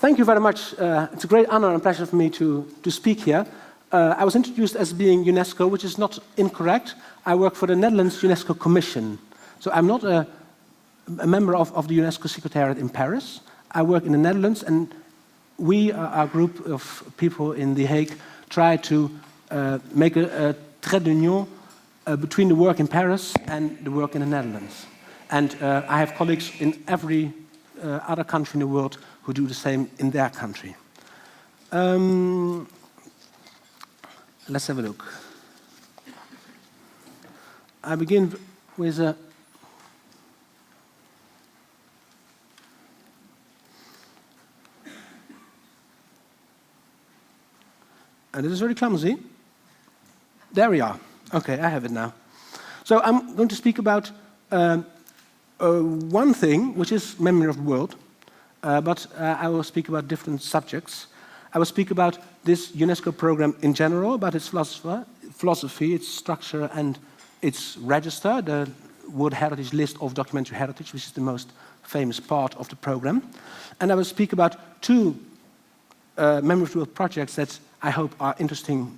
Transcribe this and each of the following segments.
thank you very much. It's a great honor and pleasure for me to speak here. I was introduced as being UNESCO, which is not incorrect. I work for the Netherlands UNESCO Commission. So I'm not a member of the UNESCO Secretariat in Paris. I work in the Netherlands, and we, our group of people in The Hague, try to make a trait d'union between the work in Paris and the work in the Netherlands. And I have colleagues in every other country in the world who do the same in their country. Let's have a look. I begin with a and this is very clumsy. There we are. Okay, I have it now. So I'm going to speak about one thing, which is memory of the world, but I will speak about different subjects. I will speak about this UNESCO program in general, about its philosophy, its structure, and its register, the World Heritage List of Documentary Heritage, which is the most famous part of the program. And I will speak about two memory of the world projects that I hope are interesting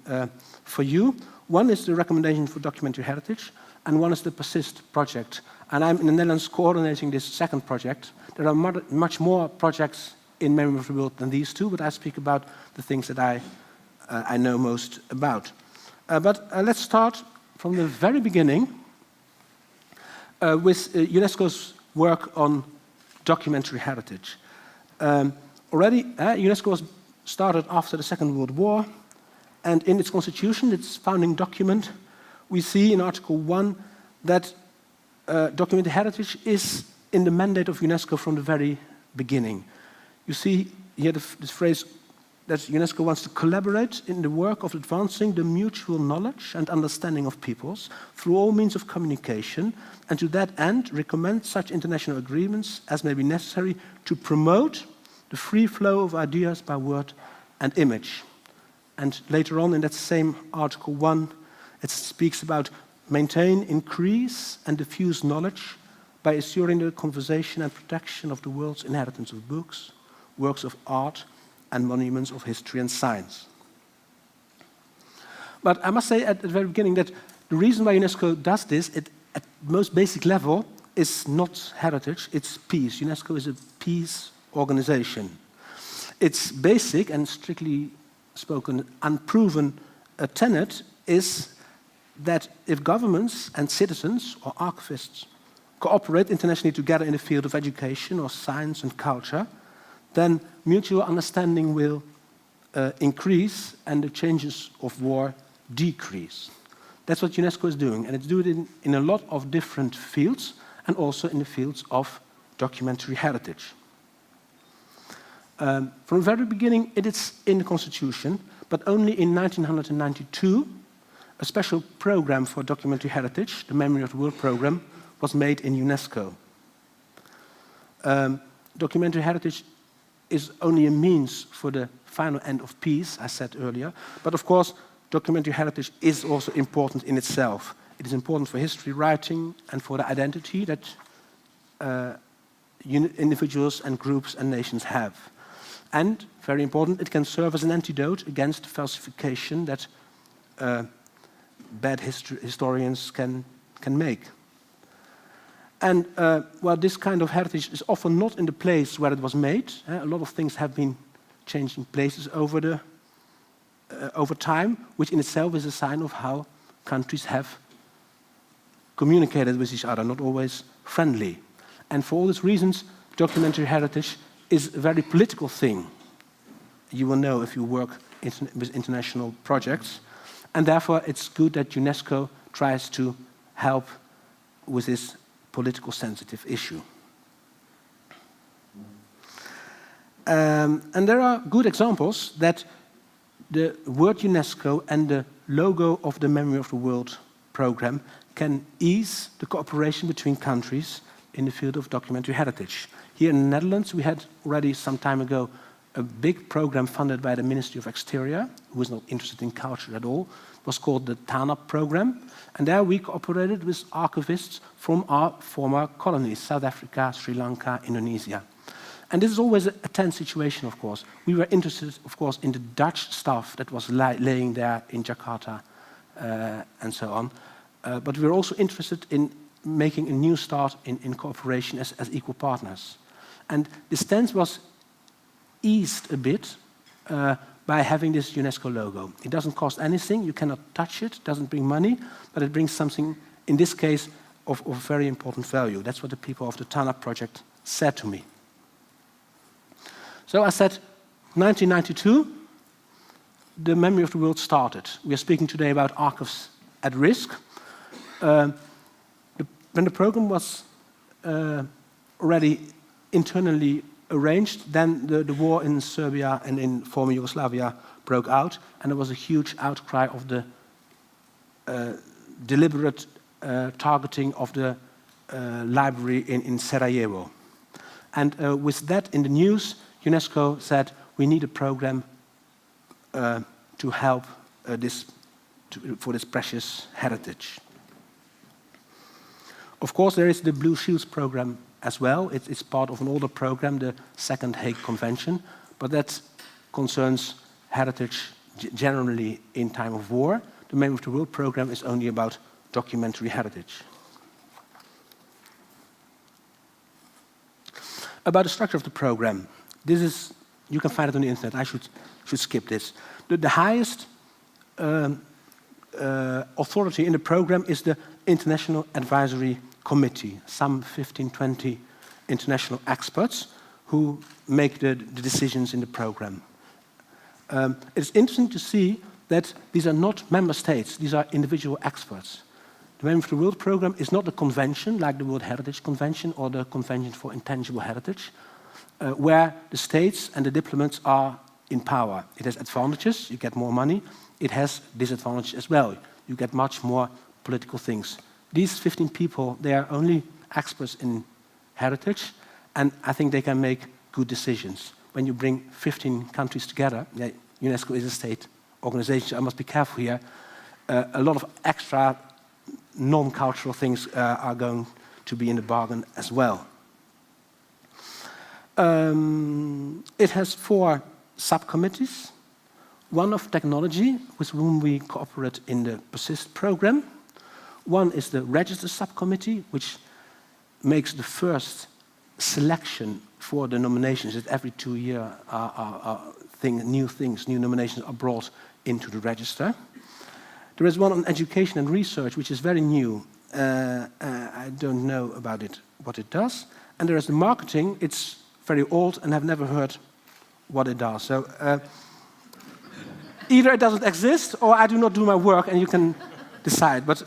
for you. One is the recommendation for documentary heritage, and one is the PERSIST project. And I'm in the Netherlands coordinating this second project. There are much more projects in memory of the world than these two, but I speak about the things that I know most about. But let's start from the very beginning with UNESCO's work on documentary heritage. Already, UNESCO was started after the Second World War, and in its constitution, its founding document, we see in Article 1 that documentary heritage is in the mandate of UNESCO from the very beginning. You see here this phrase that UNESCO wants to collaborate in the work of advancing the mutual knowledge and understanding of peoples through all means of communication, and to that end recommend such international agreements as may be necessary to promote the free flow of ideas by word and image. And later on in that same Article 1, it speaks about maintain, increase, and diffuse knowledge by assuring the conservation and protection of the world's inheritance of books, works of art, and monuments of history and science. But I must say at the very beginning that the reason why UNESCO does this at the most basic level is not heritage, it's peace. UNESCO is a peace organization. Its basic and strictly spoken unproven tenet is that if governments and citizens or archivists cooperate internationally together in the field of education or science and culture, then mutual understanding will increase and the changes of war decrease. That's what UNESCO is doing, and it's doing it in a lot of different fields, and also in the fields of documentary heritage. From the very beginning, it is in the Constitution, but only in 1992, a special program for documentary heritage, the Memory of the World program, was made in UNESCO. Documentary heritage is only a means for the final end of peace, I said earlier, but of course, documentary heritage is also important in itself. It is important for history writing and for the identity that individuals and groups and nations have. And, very important, it can serve as an antidote against falsification that bad historians can make. And well, this kind of heritage is often not in the place where it was made. A lot of things have been changing places over time, which in itself is a sign of how countries have communicated with each other, not always friendly. And for all these reasons, documentary heritage is a very political thing. You will know if you work with international projects. And therefore, it's good that UNESCO tries to help with this political sensitive issue. And there are good examples that the word UNESCO and the logo of the Memory of the World program can ease the cooperation between countries in the field of documentary heritage. Here in the Netherlands, we had already some time ago a big program funded by the Ministry of Exterior, who is not interested in culture at all. It was called the TANAP program. And there we cooperated with archivists from our former colonies, South Africa, Sri Lanka, Indonesia. And this is always a tense situation, of course. We were interested, of course, in the Dutch staff that was laying there in Jakarta and so on. But we were also interested in making a new start in cooperation as equal partners. And this tense was eased a bit by having this UNESCO logo. It doesn't cost anything, you cannot touch it, doesn't bring money, but it brings something, in this case, of very important value. That's what the people of the TANAP project said to me. So I said, 1992, the Memory of the World started. We are speaking today about archives at risk. When the program was already internally arranged, then the war in Serbia and in former Yugoslavia broke out, and there was a huge outcry of the deliberate targeting of the library in Sarajevo. And with that in the news, UNESCO said, we need a program to help for this precious heritage. Of course, there is the Blue Shields program as well. It's part of an older program, the Second Hague Convention, but that concerns heritage generally in time of war. The Memory of the World program is only about documentary heritage. About the structure of the program, this is, you can find it on the internet. I should skip this. The highest authority in the program is the International Advisory Committee, some 15, 20 international experts who make the decisions in the program. It's interesting to see that these are not member states, these are individual experts. The Memory of the World program is not a convention like the World Heritage Convention or the Convention for Intangible Heritage, where the states and the diplomats are in power. It has advantages, you get more money. It has disadvantages as well. You get much more political things. These 15 people, they are only experts in heritage, and I think they can make good decisions. When you bring 15 countries together, UNESCO is a state organization, so I must be careful here. A lot of extra non-cultural things are going to be in the bargain as well. It has 4 subcommittees. One of technology, with whom we cooperate in the PERSIST program. One is the Register Subcommittee, which makes the first selection for the nominations. That every 2 years new nominations are brought into the register. There is one on education and research, which is very new. I don't know about it, what it does. And there is the marketing. It's very old, and I've never heard what it does. So either it doesn't exist, or I do not do my work, and you can decide. But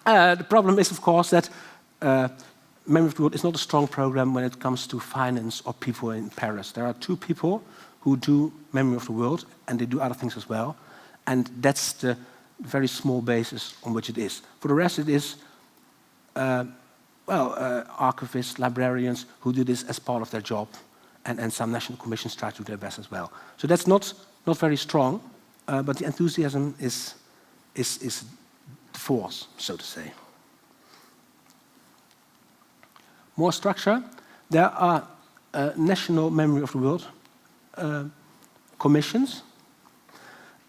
the problem is, of course, that Memory of the World is not a strong program when it comes to finance or people in Paris. There are 2 people who do Memory of the World, and they do other things as well. And that's the very small basis on which it is. For the rest, it is archivists, librarians who do this as part of their job, and some national commissions try to do their best as well. So that's not very strong, but the enthusiasm is the force, so to say. More structure. There are national Memory of the World commissions.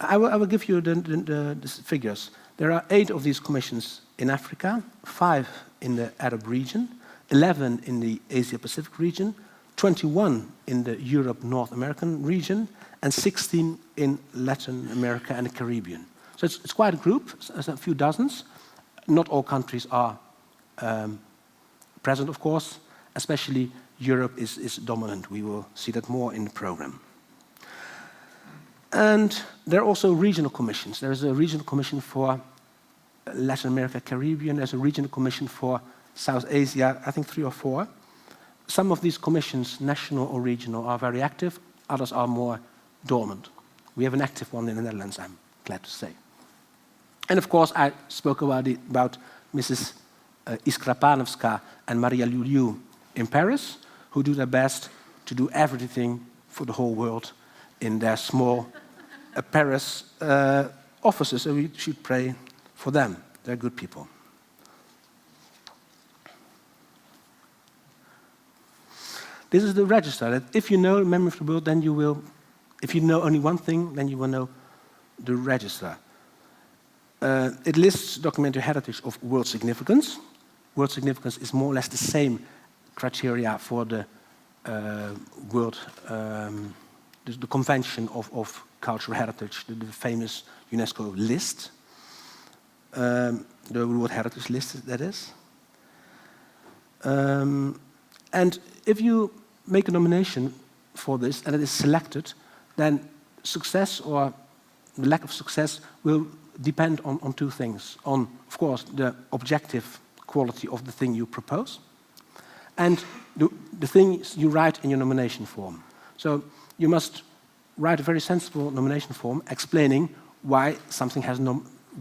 I will give you the figures. There are 8 of these commissions in Africa, 5 in the Arab region, 11 in the Asia-Pacific region, 21 in the Europe-North American region, and 16 in Latin America and the Caribbean. So it's quite a group, a few dozens. Not all countries are present, of course. Especially Europe is dominant. We will see that more in the program. And there are also regional commissions. There is a regional commission for Latin America, Caribbean. There's a regional commission for South Asia, I think 3 or 4. Some of these commissions, national or regional, are very active. Others are more dormant. We have an active one in the Netherlands, I'm glad to say. And of course, I spoke about Mrs. Iskra Panevska and Maria Luliu in Paris, who do their best to do everything for the whole world in their small Paris offices. So we should pray for them. They're good people. This is the register. That if you know Memory of the World, then you will, if you know only one thing, then you will know the register. It lists documentary heritage of world significance. World significance is more or less the same criteria for the world, the Convention of Cultural Heritage, the famous UNESCO list, the World Heritage List, that is. And if you make a nomination for this and it is selected, then success or the lack of success will depend on two things. On, of course, the objective quality of the thing you propose and the things you write in your nomination form. So you must write a very sensible nomination form explaining why something has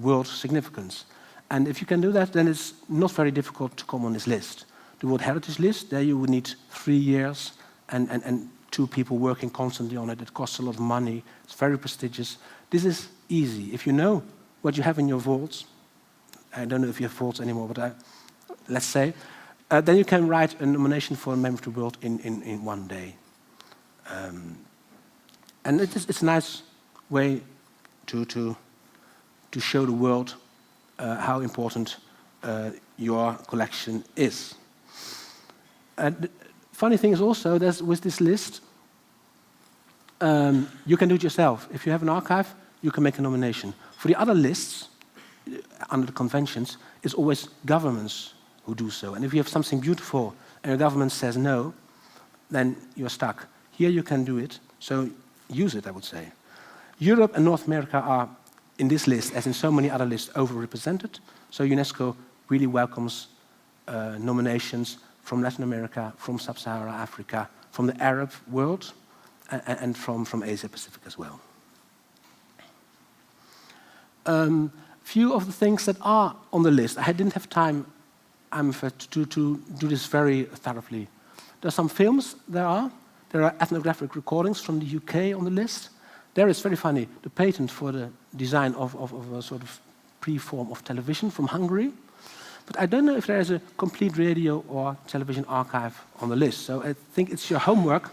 world significance. And if you can do that, then it's not very difficult to come on this list. The World Heritage List, there you would need 3 years and 2 people working constantly on it. It costs a lot of money. It's very prestigious. This is easy. If you know what you have in your vaults, I don't know if you have vaults anymore, but let's say, then you can write a nomination for a Memory of the World in 1 day. And it's a nice way to show the world how important your collection is. The funny thing is also, with this list, you can do it yourself. If you have an archive, you can make a nomination. For the other lists, under the conventions, it's always governments who do so. And if you have something beautiful and the government says no, then you're stuck. Here you can do it, so use it, I would say. Europe and North America are, in this list, as in so many other lists, overrepresented. So UNESCO really welcomes nominations from Latin America, from Sub-Saharan Africa, from the Arab world, and from Asia Pacific as well. Few of the things that are on the list, I didn't have time to do this very thoroughly. There are some films there are ethnographic recordings from the UK on the list. There is very funny, the patent for the design of a sort of pre-form of television from Hungary. But I don't know if there is a complete radio or television archive on the list. So I think it's your homework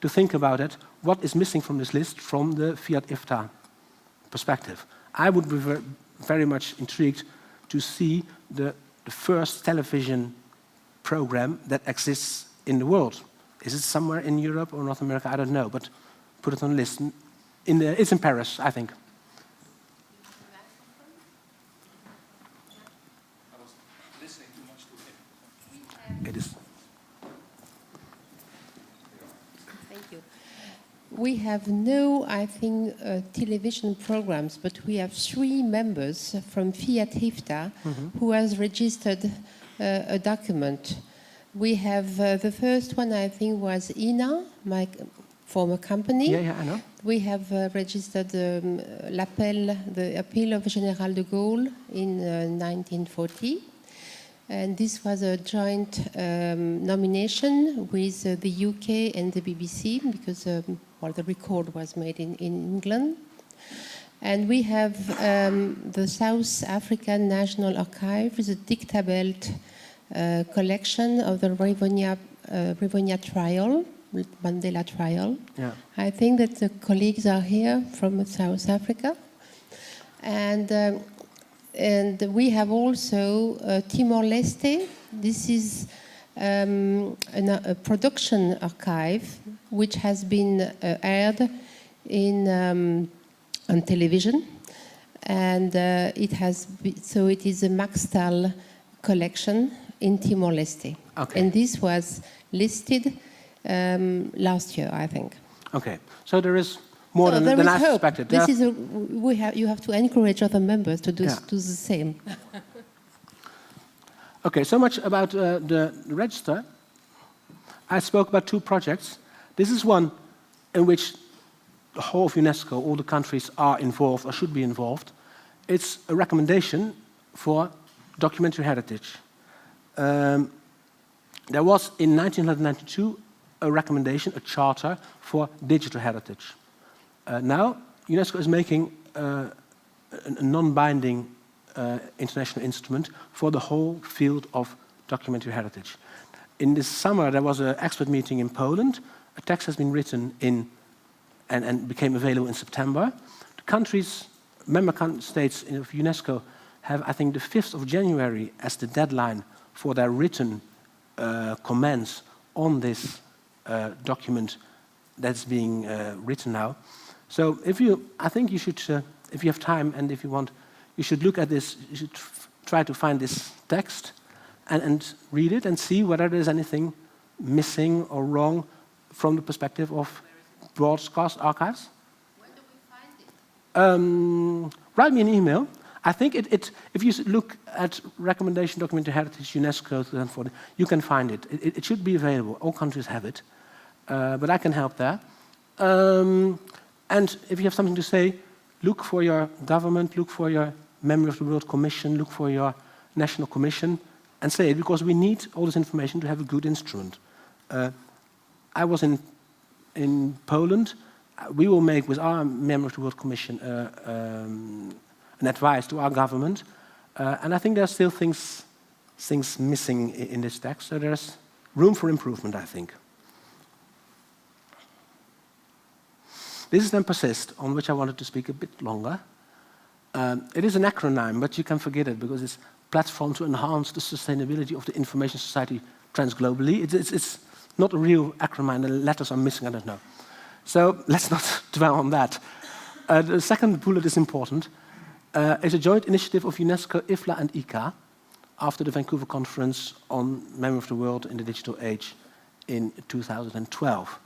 to think about it. What is missing from this list from the FIAT IFTA perspective? I would be very much intrigued to see the first television program that exists in the world. Is it somewhere in Europe or North America? I don't know, but put it on the list. It's in Paris, I think. I was listening too much to him. It is. Thank you. We have no, I think, television programs, but we have 3 members from FIAT IFTA who has registered a document. We have the first one, I think, was INA, my former company. Yeah, I know. We have registered the Appeal of General de Gaulle in 1940. And this was a joint nomination with the UK and the BBC because the record was made in England. And we have the South African National Archive with a dictabelt collection of the Rivonia trial, Mandela trial. Yeah. I think that the colleagues are here from South Africa. And we have also Timor-Leste. This is a production archive which has been aired on television, and it is a Maxtal collection in Timor-Leste. Okay. And this was listed last year, I think. Okay, so there is more than I suspected. This is you have to encourage other members to do the same. Okay, so much about the register. I spoke about 2 projects. This is one in which the whole of UNESCO, all the countries are involved or should be involved. It's a recommendation for documentary heritage. There was in 1992 a recommendation, a charter for digital heritage. Now, UNESCO is making a non-binding international instrument for the whole field of documentary heritage. in this summer, there was an expert meeting in Poland. A text has been written in and became available in September. The countries, member states of UNESCO have, I think, the 5th of January as the deadline for their written comments on this document that's being written now. So I think you should, if you have time and if you want, you should look at this, you should try to find this text and read it and see whether there's anything missing or wrong from the perspective of broadcast archives. When do we find it? Write me an email. I think if you look at recommendation documentary heritage UNESCO 2040, you can find it. It should be available. All countries have it, but I can help there. And if you have something to say, look for your government, look for your member of the World Commission, look for your national commission, and say it, because we need all this information to have a good instrument. I was in Poland. We will make with our member of the World Commission an advice to our government, and I think there are still things missing in this text, so there's room for improvement, I think. This is then PERSIST, on which I wanted to speak a bit longer. It is an acronym, but you can forget it because it's Platform to Enhance the Sustainability of the Information Society Transglobally. It's not a real acronym, the letters are missing, I don't know. So let's not dwell on that. The second bullet is important. It's a joint initiative of UNESCO, IFTA and ICA after the Vancouver Conference on Memory of the World in the Digital Age in 2012.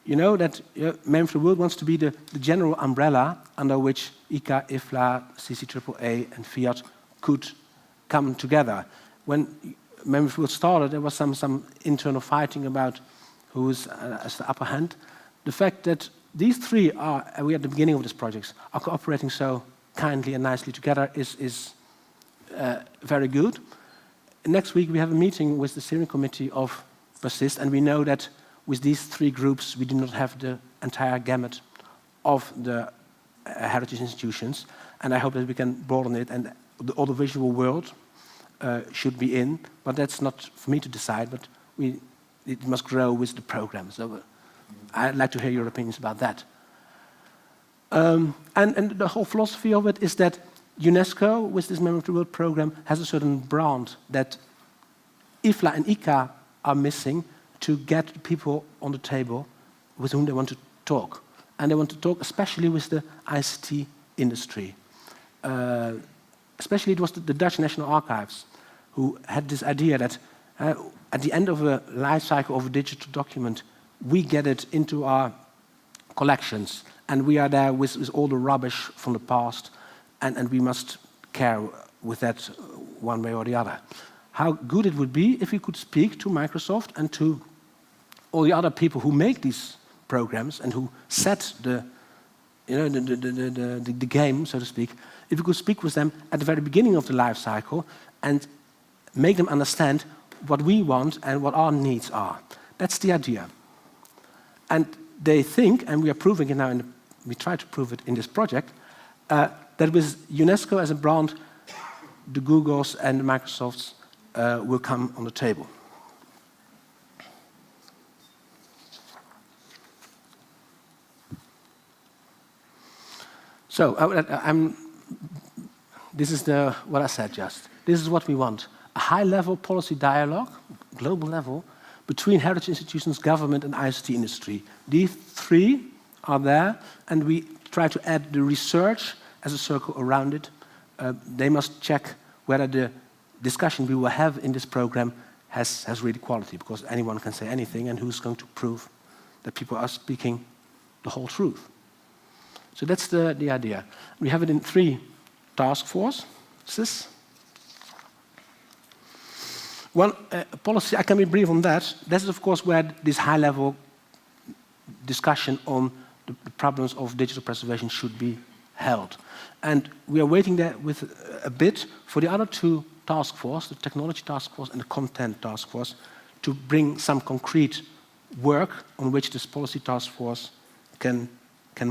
You know that Memory of the World wants to be the general umbrella under which ICA, IFTA, CCAA and FIAT could come together. When Memory of the World started, there was some internal fighting about who has the upper hand. The fact that these three are, we at the beginning of this project, are cooperating so kindly and nicely together is very good. Next week we have a meeting with the steering committee of PERSIST, and we know that with these three groups we do not have the entire gamut of the heritage institutions, and I hope that we can broaden it, and the audiovisual world should be in, but that's not for me to decide, but it must grow with the program. So I'd like to hear your opinions about that. And the whole philosophy of it is that UNESCO, with this Memory of the World program, has a certain brand that IFTA and ICA are missing to get the people on the table with whom they want to talk. And they want to talk especially with the ICT industry. Especially it was the Dutch National Archives who had this idea that at the end of a life cycle of a digital document, we get it into our collections, and we are there with all the rubbish from the past, and we must care with that one way or the other. How good it would be if we could speak to Microsoft and to all the other people who make these programs and who set the game, so to speak, if we could speak with them at the very beginning of the life cycle and make them understand what we want and what our needs are. That's the idea. And they think, and we are proving it now, we try to prove it in this project, that with UNESCO as a brand, the Googles and the Microsofts will come on the table. So this is what I said just. This is what we want. A high-level policy dialogue, global level, between heritage institutions, government, and ICT industry. These three are there, and we try to add the research as a circle around it. They must check whether the discussion we will have in this program has really quality, because anyone can say anything, and who's going to prove that people are speaking the whole truth? So that's the idea. We have it in 3 task forces. One policy, I can be brief on that. This is, of course, where this high-level discussion on the problems of digital preservation should be held. And we are waiting there with a bit for the other 2 task forces, the technology task force and the content task force, to bring some concrete work on which this policy task force can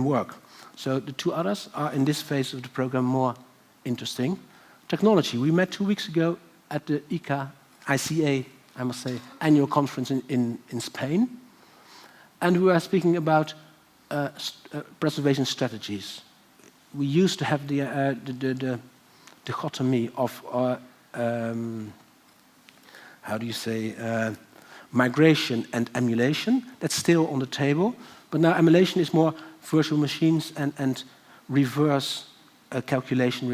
work. So the 2 others are in this phase of the program more interesting. Technology, we met 2 weeks ago at the ICA I must say, annual conference in Spain. And we were speaking about preservation strategies. We used to have the dichotomy of, how do you say, migration and emulation. That's still on the table. But now emulation is more virtual machines and reverse calculation,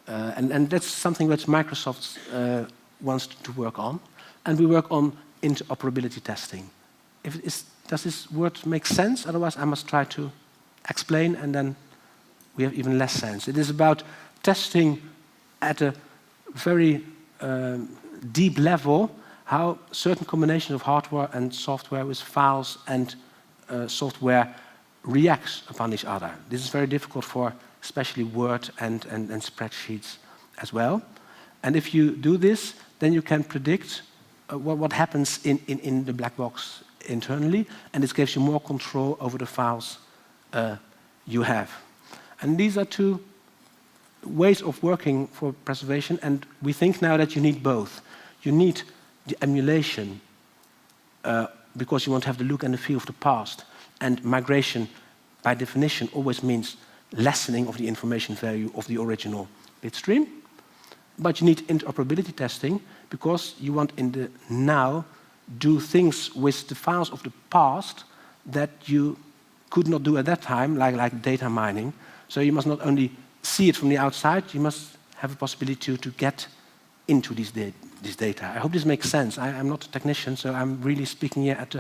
and that's something that Microsoft wants to work on. And we work on interoperability testing. Does this word make sense? Otherwise, I must try to explain, and then we have even less sense. It is about testing at a very deep level how certain combinations of hardware and software with files and software reacts upon each other. This is very difficult for especially Word and spreadsheets as well. And if you do this, then you can predict what happens in the black box internally, and this gives you more control over the files you have. And these are two ways of working for preservation, and we think now that you need both. You need the emulation because you want to have the look and the feel of the past, and migration, by definition, always means lessening of the information value of the original bit stream. But you need interoperability testing because you want in the now do things with the files of the past that you could not do at that time, like data mining. So you must not only see it from the outside, you must have a possibility to get into this data. I hope this makes sense. I'm not a technician, so I'm really speaking here at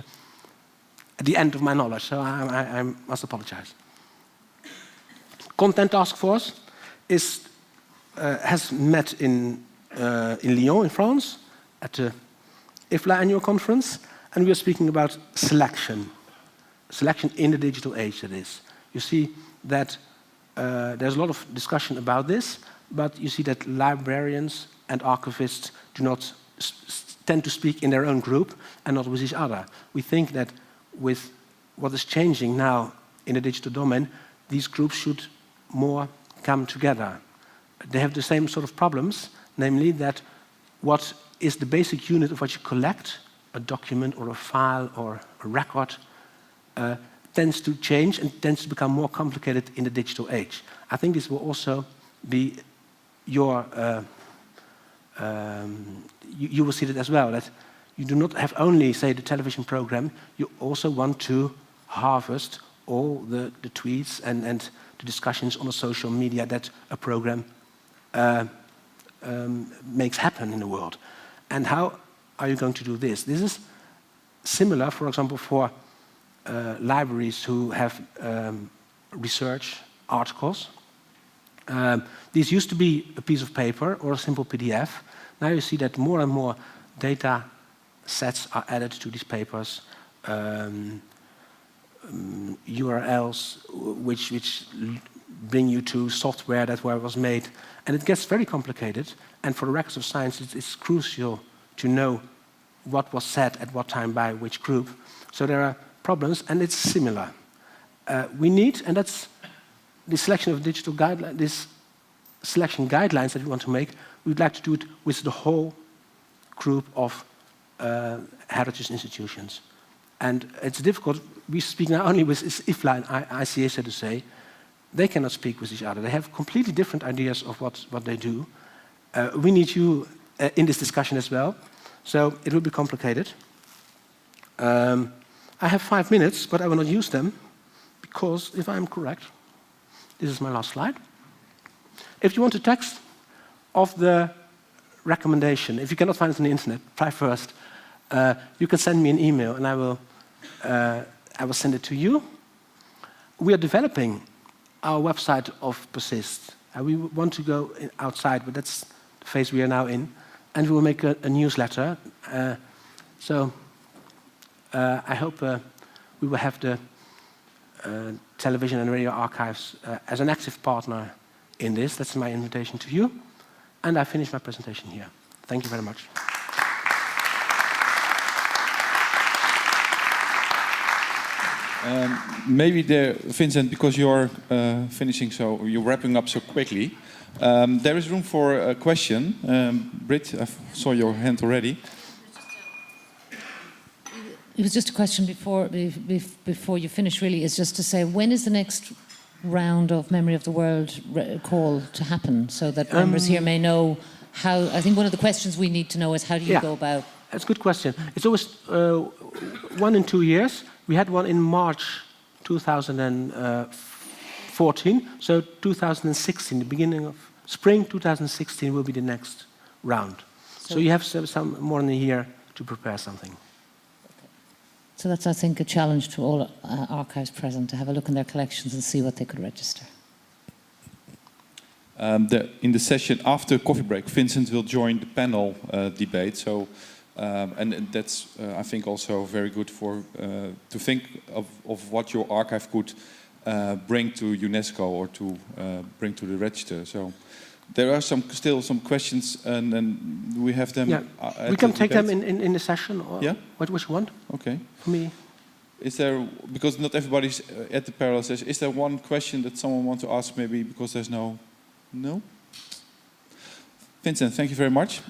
the end of my knowledge, so I must apologize. Content Task Force has met in Lyon, in France, at the IFTA annual conference, and we are speaking about selection in the digital age, that is. You see that there's a lot of discussion about this, but you see that librarians and archivists do not tend to speak in their own group and not with each other. We think that with what is changing now in the digital domain, these groups should more come together. They have the same sort of problems, namely that what is the basic unit of what you collect, a document or a file or a record, tends to change and tends to become more complicated in the digital age. I think this will also be your... you will see that as well, that you do not have only, say, the television program, you also want to harvest all the tweets and the discussions on the social media that a program makes happen in the world. And how are you going to do this? This is similar, for example, for libraries who have research articles. These used to be a piece of paper or a simple PDF. Now you see that more and more data sets are added to these papers, URLs which bring you to software that was made, and it gets very complicated. And for the records of science, it's crucial to know what was said at what time by which group. So there are problems, and it's similar. We need, and that's the selection of digital guidelines, this selection guidelines that we want to make. We'd like to do it with the whole group of heritage institutions. And it's difficult. We speak now only with IFTA and ICA, so to say. They cannot speak with each other. They have completely different ideas of what they do. We need you in this discussion as well. So it will be complicated. I have 5 minutes, but I will not use them because, if I'm correct, this is my last slide. If you want a text of the recommendation, if you cannot find it on the internet, try first. You can send me an email, and I will send it to you. We are developing our website of Persist. We want to go outside, but that's the phase we are now in. And we will make a newsletter. I hope we will have the television and radio archives as an active partner in this. That's my invitation to you. And I finish my presentation here. Thank you very much. Maybe Vincent, because you're finishing, so you're wrapping up so quickly, There is room for a question. Britt, I saw your hand already. It was just a question before you finish, really, is just to say, when is the next round of Memory of the World call to happen, so that members here may know how... I think one of the questions we need to know is, how do you go about... That's a good question. It's always 1 in 2 years. We had one in March 2014, so 2016, the beginning of spring 2016 will be the next round. So you have some more than a year to prepare something. So that's, I think, a challenge to all archives present, to have a look in their collections and see what they could register. In the session after coffee break, Vincent will join the panel debate. So, and that's, I think, also very good for to think of what your archive could bring to UNESCO or to bring to the register. So, there are still some questions, and we have them. Yeah, we can take them in the session. Or what you want? Okay. For me. Is there, because not everybody's at the parallel session, is there one question that someone wants to ask, maybe because there's no? Vincent, thank you very much.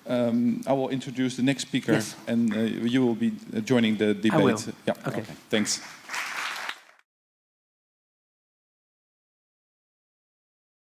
I will introduce the next speaker, and you will be joining the debate. I will. Yeah. Okay. Thanks.